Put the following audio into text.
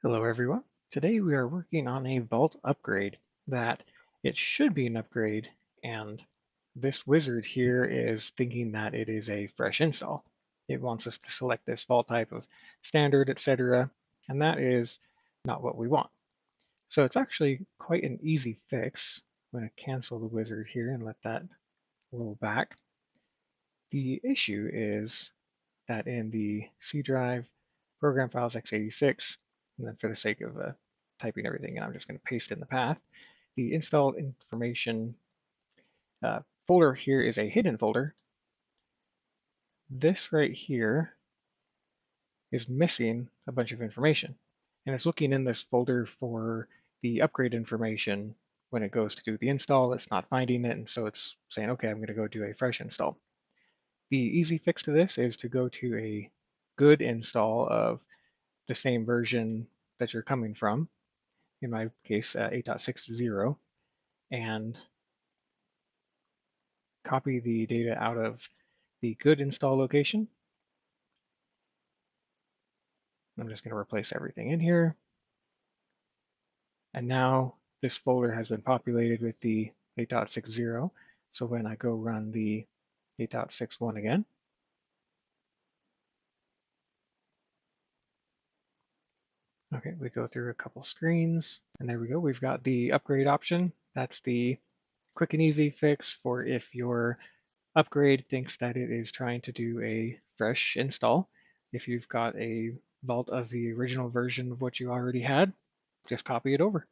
Hello everyone. Today we are working on a Vault upgrade that it should be an upgrade, and this wizard here is thinking that it is a fresh install. It wants us to select this Vault type of standard, etc., and that is not what we want. So it's actually quite an easy fix. I'm going to cancel the wizard here and let that roll back. The issue is that in the C drive, program files x86, and then for the sake of typing everything in, I'm just going to paste in the path. The installed information folder here is a hidden folder. This right here is missing a bunch of information, and it's looking in this folder for the upgrade information. When it goes to do the install, it's not finding it, and so it's saying, okay, I'm going to go do a fresh install. The easy fix to this is to go to a good install of the same version that you're coming from, in my case 8.60, and copy the data out of the good install location. I'm just going to replace everything in here. And now this folder has been populated with the 8.60. So when I go run the 8.61 again, okay, we go through a couple screens, and there we go. We've got the upgrade option. That's the quick and easy fix for if your upgrade thinks that it is trying to do a fresh install. If you've got a vault of the original version of what you already had, just copy it over.